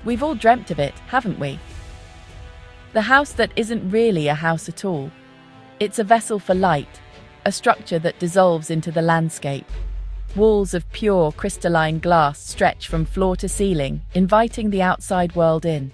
We've all dreamt of it, haven't we? The house that isn't really a house at all. It's a vessel for light, a structure that dissolves into the landscape. Walls of pure crystalline glass stretch from floor to ceiling, inviting the outside world in.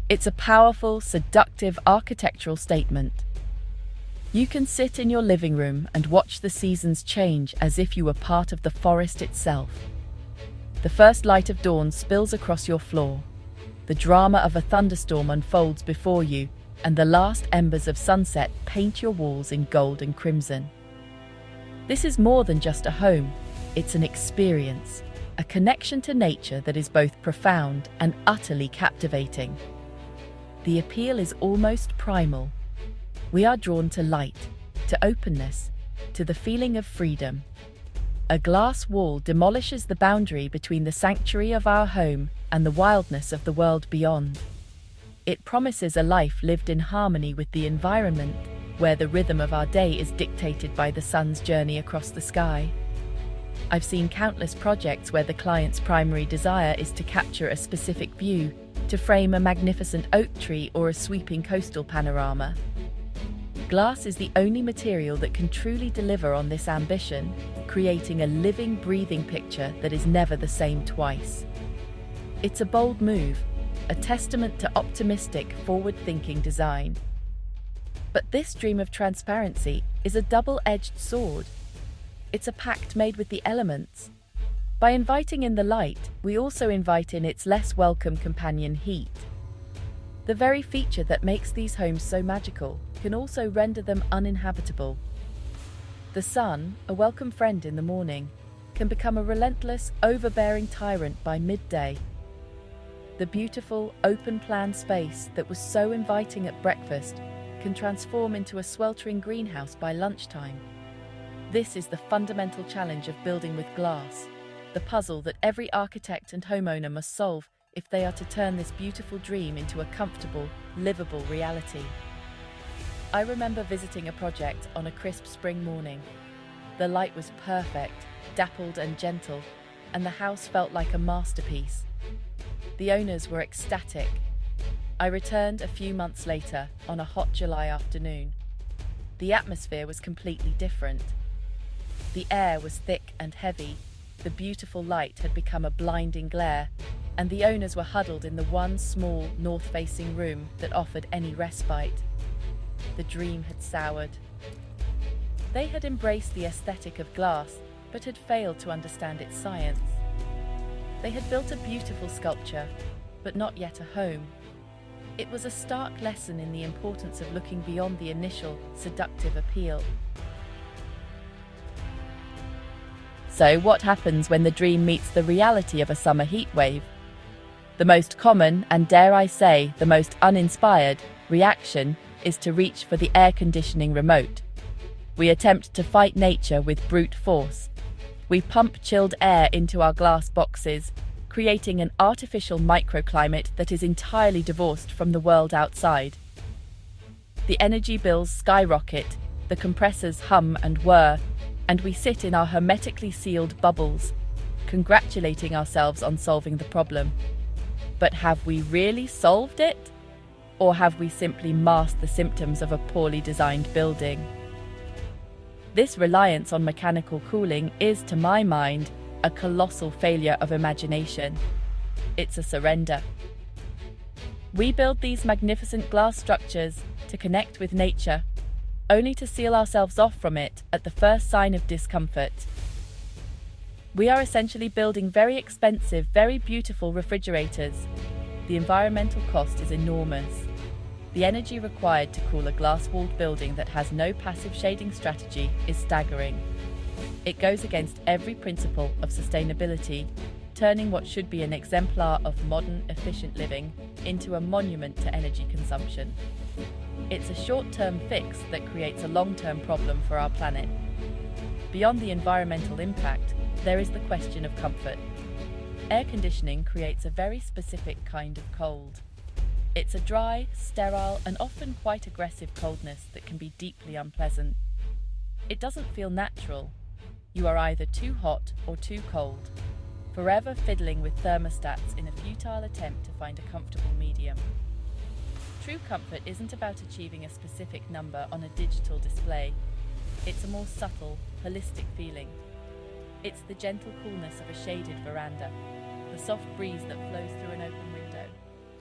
It's a powerful, seductive architectural statement. You can sit in your living room and watch the seasons change as if you were part of the forest itself. The first light of dawn spills across your floor. The drama of a thunderstorm unfolds before you, and the last embers of sunset paint your walls in gold and crimson. This is more than just a home. It's an experience, a connection to nature that is both profound and utterly captivating. The appeal is almost primal. We are drawn to light, to openness, to the feeling of freedom. A glass wall demolishes the boundary between the sanctuary of our home and the wildness of the world beyond. It promises a life lived in harmony with the environment, where the rhythm of our day is dictated by the sun's journey across the sky. I've seen countless projects where the client's primary desire is to capture a specific view, to frame a magnificent oak tree or a sweeping coastal panorama. Glass is the only material that can truly deliver on this ambition, creating a living, breathing picture that is never the same twice. It's a bold move, a testament to optimistic, forward-thinking design. But this dream of transparency is a double-edged sword. It's a pact made with the elements. By inviting in the light, we also invite in its less welcome companion, heat. The very feature that makes these homes so magical can also render them uninhabitable. The sun, a welcome friend in the morning, can become a relentless, overbearing tyrant by midday. The beautiful, open-plan space that was so inviting at breakfast can transform into a sweltering greenhouse by lunchtime. This is the fundamental challenge of building with glass, the puzzle that every architect and homeowner must solve if they are to turn this beautiful dream into a comfortable, livable reality. I remember visiting a project on a crisp spring morning. The light was perfect, dappled and gentle, and the house felt like a masterpiece. The owners were ecstatic. I returned a few months later on a hot July afternoon. The atmosphere was completely different. The air was thick and heavy, the beautiful light had become a blinding glare, and the owners were huddled in the one small, north-facing room that offered any respite. The dream had soured. They had embraced the aesthetic of glass, but had failed to understand its science. They had built a beautiful sculpture, but not yet a home. It was a stark lesson in the importance of looking beyond the initial, seductive appeal. So, what happens when the dream meets the reality of a summer heat wave? The most common, and dare I say, the most uninspired, reaction is to reach for the air conditioning remote. We attempt to fight nature with brute force. We pump chilled air into our glass boxes, creating an artificial microclimate that is entirely divorced from the world outside. The energy bills skyrocket, the compressors hum and whir, and we sit in our hermetically sealed bubbles, congratulating ourselves on solving the problem. But have we really solved it? Or have we simply masked the symptoms of a poorly designed building? This reliance on mechanical cooling is, to my mind, a colossal failure of imagination. It's a surrender. We build these magnificent glass structures to connect with nature, only to seal ourselves off from it at the first sign of discomfort. We are essentially building very expensive, very beautiful refrigerators. The environmental cost is enormous. The energy required to cool a glass-walled building that has no passive shading strategy is staggering. It goes against every principle of sustainability, turning what should be an exemplar of modern, efficient living into a monument to energy consumption. It's a short-term fix that creates a long-term problem for our planet. Beyond the environmental impact, there is the question of comfort. Air conditioning creates a very specific kind of cold. It's a dry, sterile, and often quite aggressive coldness that can be deeply unpleasant. It doesn't feel natural. You are either too hot or too cold. forever fiddling with thermostats in a futile attempt to find a comfortable medium. True comfort isn't about achieving a specific number on a digital display. It's a more subtle, holistic feeling. It's the gentle coolness of a shaded veranda, the soft breeze that flows through an open window,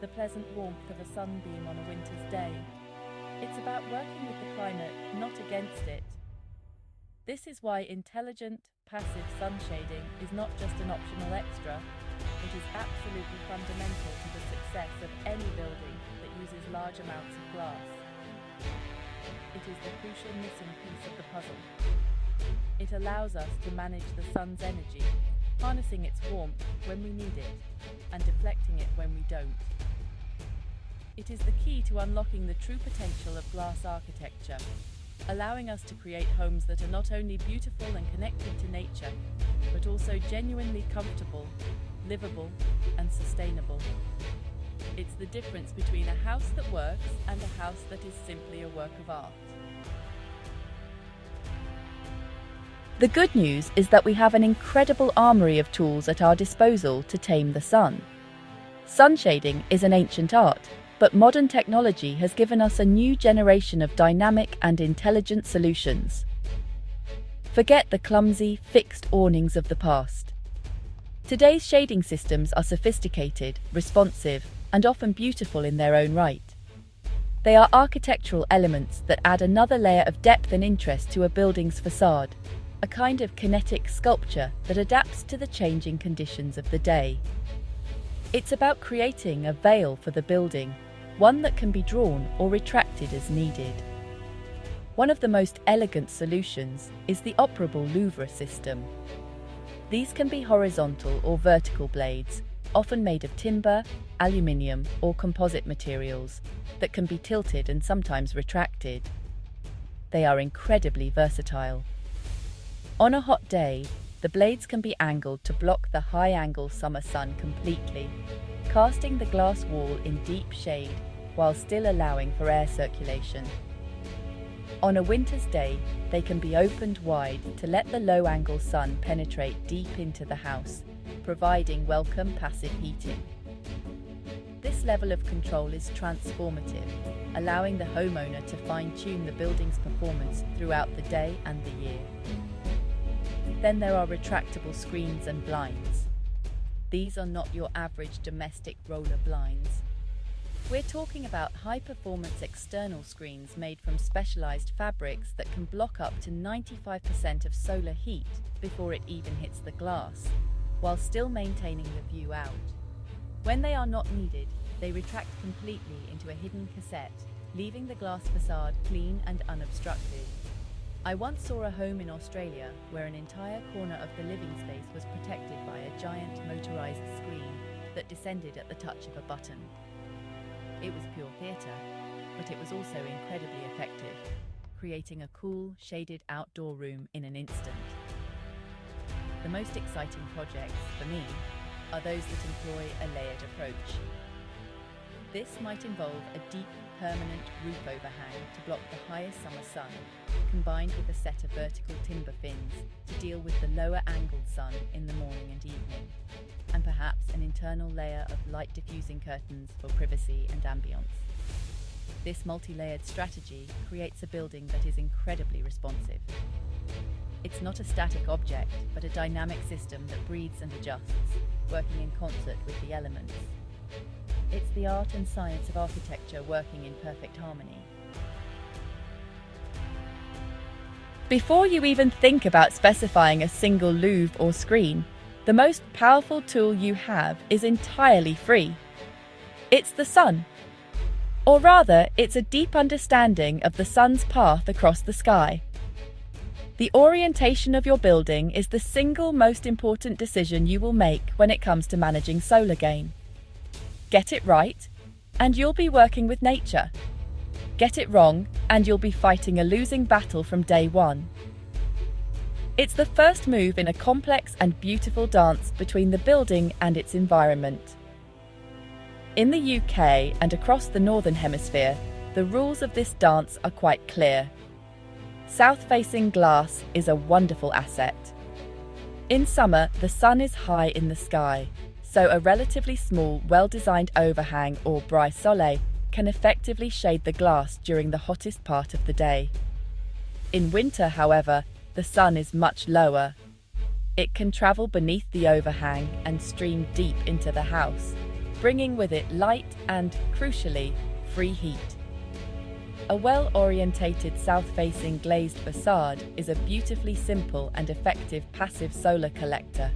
the pleasant warmth of a sunbeam on a winter's day. It's about working with the climate, not against it. This is why intelligent, passive sun shading is not just an optional extra. It is absolutely fundamental to the success of any building that uses large amounts of glass. It is the crucial missing piece of the puzzle. It allows us to manage the sun's energy, harnessing its warmth when we need it, and deflecting it when we don't. It is the key to unlocking the true potential of glass architecture, allowing us to create homes that are not only beautiful and connected to nature, but also genuinely comfortable, livable, and sustainable. It's the difference between a house that works and a house that is simply a work of art. The good news is that we have an incredible armory of tools at our disposal to tame the sun. Sun shading is an ancient art, but modern technology has given us a new generation of dynamic and intelligent solutions. Forget the clumsy, fixed awnings of the past. Today's shading systems are sophisticated, responsive, and often beautiful in their own right. They are architectural elements that add another layer of depth and interest to a building's facade, a kind of kinetic sculpture that adapts to the changing conditions of the day. It's about creating a veil for the building, one that can be drawn or retracted as needed. One of the most elegant solutions is the operable louvre system. These can be horizontal or vertical blades, often made of timber, aluminium, or composite materials, that can be tilted and sometimes retracted. They are incredibly versatile. On a hot day, the blades can be angled to block the high-angle summer sun completely, casting the glass wall in deep shade while still allowing for air circulation. On a winter's day, they can be opened wide to let the low-angle sun penetrate deep into the house, providing welcome passive heating. This level of control is transformative, allowing the homeowner to fine-tune the building's performance throughout the day and the year. Then there are retractable screens and blinds. These are not your average domestic roller blinds. We're talking about high-performance external screens made from specialized fabrics that can block up to 95% of solar heat before it even hits the glass, while still maintaining the view out. When they are not needed, they retract completely into a hidden cassette, leaving the glass facade clean and unobstructed. I once saw a home in Australia where an entire corner of the living space was protected by a giant motorized screen that descended at the touch of a button. It was pure theatre, but it was also incredibly effective, creating a cool, shaded outdoor room in an instant. The most exciting projects, for me, are those that employ a layered approach. This might involve a deep, permanent roof overhang to block the highest summer sun, combined with a set of vertical timber fins to deal with the lower-angled sun in the morning and evening, and perhaps an internal layer of light-diffusing curtains for privacy and ambience. This multi-layered strategy creates a building that is incredibly responsive. It's not a static object, but a dynamic system that breathes and adjusts, working in concert with the elements. It's the art and science of architecture working in perfect harmony. Before you even think about specifying a single louvre or screen, the most powerful tool you have is entirely free. It's the sun. Or rather, it's a deep understanding of the sun's path across the sky. The orientation of your building is the single most important decision you will make when it comes to managing solar gain. Get it right, and you'll be working with nature. Get it wrong, and you'll be fighting a losing battle from day one. It's the first move in a complex and beautiful dance between the building and its environment. In the UK and across the Northern Hemisphere, the rules of this dance are quite clear. South-facing glass is a wonderful asset. In summer, the sun is high in the sky, so a relatively small, well-designed overhang or brise soleil can effectively shade the glass during the hottest part of the day. In winter, however, the sun is much lower. It can travel beneath the overhang and stream deep into the house, bringing with it light and, crucially, free heat. A well-orientated south-facing glazed facade is a beautifully simple and effective passive solar collector.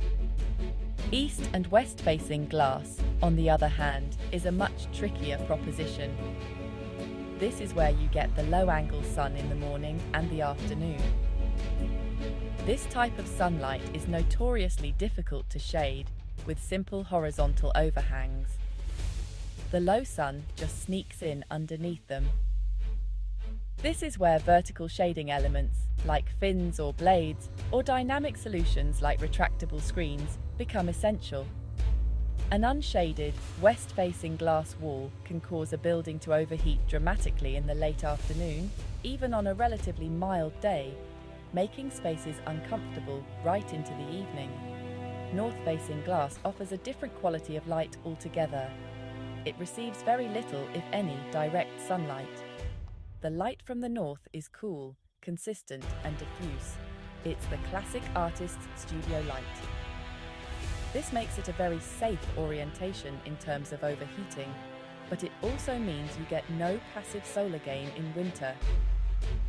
East and west-facing glass, on the other hand, is a much trickier proposition. This is where you get the low-angle sun in the morning and the afternoon. This type of sunlight is notoriously difficult to shade with simple horizontal overhangs. The low sun just sneaks in underneath them. This is where vertical shading elements, like fins or blades, or dynamic solutions like retractable screens, become essential. An unshaded, west-facing glass wall can cause a building to overheat dramatically in the late afternoon, even on a relatively mild day, making spaces uncomfortable right into the evening. North-facing glass offers a different quality of light altogether. It receives very little, if any, direct sunlight. The light from the north is cool, consistent, and diffuse. It's the classic artist's studio light. This makes it a very safe orientation in terms of overheating, but it also means you get no passive solar gain in winter.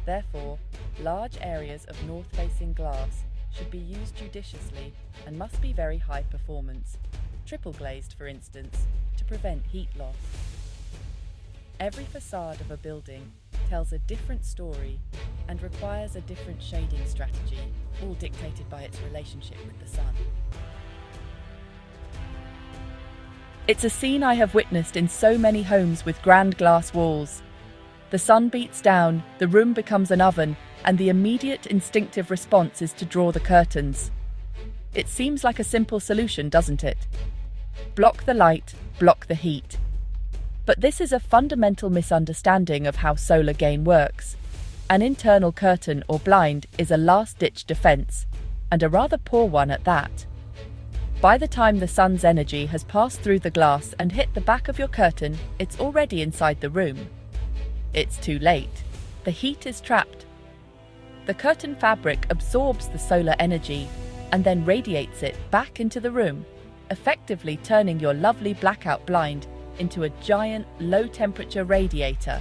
Therefore, large areas of north-facing glass should be used judiciously and must be very high performance, triple glazed for instance, to prevent heat loss. Every facade of a building tells a different story and requires a different shading strategy, all dictated by its relationship with the sun. It's a scene I have witnessed in so many homes with grand glass walls. The sun beats down, the room becomes an oven, and the immediate instinctive response is to draw the curtains. It seems like a simple solution, doesn't it? Block the light, block the heat. But this is a fundamental misunderstanding of how solar gain works. An internal curtain or blind is a last-ditch defense, and a rather poor one at that. By the time the sun's energy has passed through the glass and hit the back of your curtain, it's already inside the room. It's too late. The heat is trapped. The curtain fabric absorbs the solar energy and then radiates it back into the room, effectively turning your lovely blackout blind into a giant, low-temperature radiator.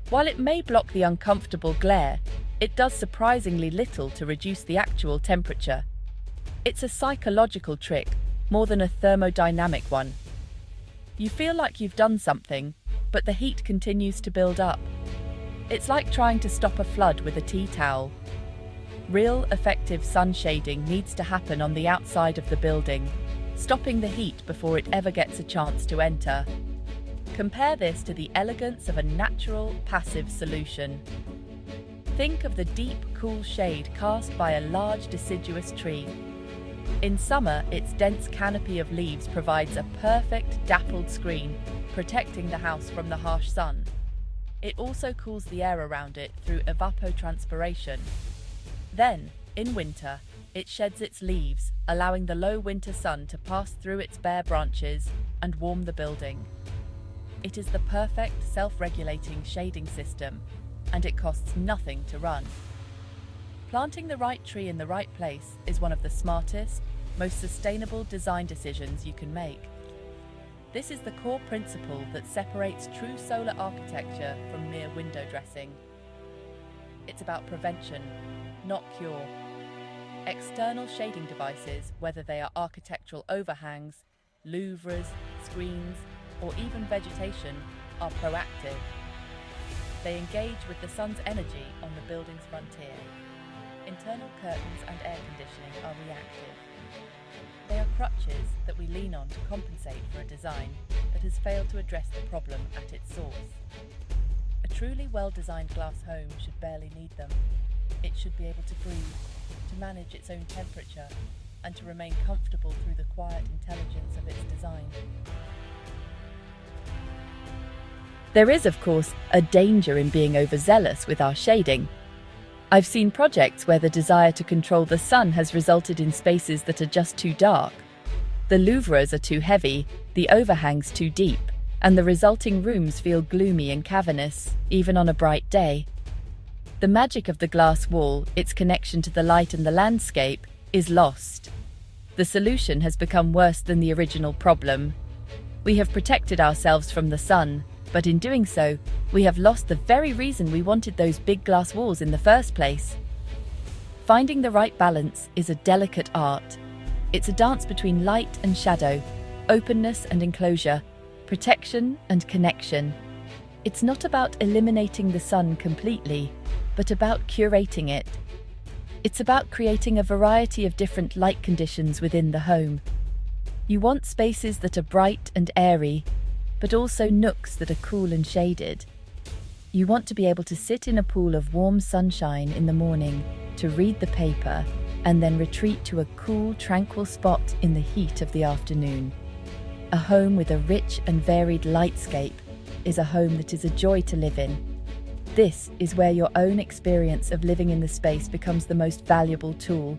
While it may block the uncomfortable glare, it does surprisingly little to reduce the actual temperature. It's a psychological trick, more than a thermodynamic one. You feel like you've done something, but the heat continues to build up. It's like trying to stop a flood with a tea towel. Real, effective sun shading needs to happen on the outside of the building, stopping the heat before it ever gets a chance to enter. Compare this to the elegance of a natural, passive solution. Think of the deep, cool shade cast by a large deciduous tree. In summer, its dense canopy of leaves provides a perfect, dappled screen, protecting the house from the harsh sun. It also cools the air around it through evapotranspiration. Then, in winter, it sheds its leaves, allowing the low winter sun to pass through its bare branches and warm the building. It is the perfect self-regulating shading system, and it costs nothing to run. Planting the right tree in the right place is one of the smartest, most sustainable design decisions you can make. This is the core principle that separates true solar architecture from mere window dressing. It's about prevention, not cure. External shading devices, whether they are architectural overhangs, louvres, screens, or even vegetation, are proactive. They engage with the sun's energy on the building's frontier. Internal curtains and air conditioning are reactive. They are crutches that we lean on to compensate for a design that has failed to address the problem at its source. A truly well-designed glass home should barely need them. It should be able to breathe, to manage its own temperature, and to remain comfortable through the quiet intelligence of its design. There is, of course, a danger in being overzealous with our shading. I've seen projects where the desire to control the sun has resulted in spaces that are just too dark. The louvres are too heavy, the overhangs too deep, and the resulting rooms feel gloomy and cavernous, even on a bright day. The magic of the glass wall, its connection to the light and the landscape, is lost. The solution has become worse than the original problem. We have protected ourselves from the sun, but in doing so, we have lost the very reason we wanted those big glass walls in the first place. Finding the right balance is a delicate art. It's a dance between light and shadow, openness and enclosure, protection and connection. It's not about eliminating the sun completely, but about curating it. It's about creating a variety of different light conditions within the home. You want spaces that are bright and airy, but also nooks that are cool and shaded. You want to be able to sit in a pool of warm sunshine in the morning, to read the paper, and then retreat to a cool, tranquil spot in the heat of the afternoon. A home with a rich and varied lightscape is a home that is a joy to live in. This is where your own experience of living in the space becomes the most valuable tool.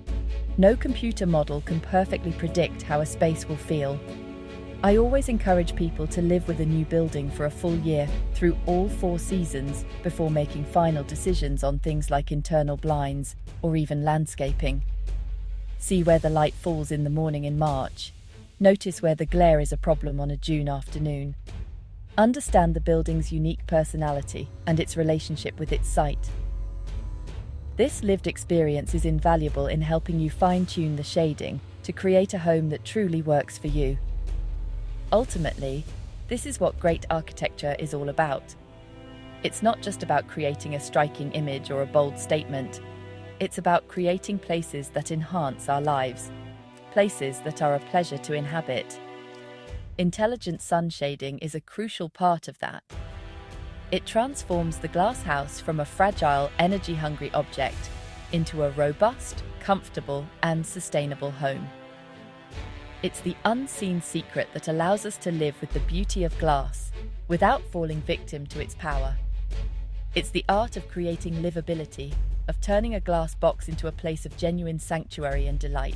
No computer model can perfectly predict how a space will feel. I always encourage people to live with a new building for a full year through all 4 seasons before making final decisions on things like internal blinds or even landscaping. See where the light falls in the morning in March. Notice where the glare is a problem on a June afternoon. Understand the building's unique personality and its relationship with its site. This lived experience is invaluable in helping you fine-tune the shading to create a home that truly works for you. Ultimately, this is what great architecture is all about. It's not just about creating a striking image or a bold statement. It's about creating places that enhance our lives, places that are a pleasure to inhabit. Intelligent sun shading is a crucial part of that. It transforms the glass house from a fragile, energy-hungry object into a robust, comfortable, and sustainable home. It's the unseen secret that allows us to live with the beauty of glass without falling victim to its power. It's the art of creating livability, of turning a glass box into a place of genuine sanctuary and delight.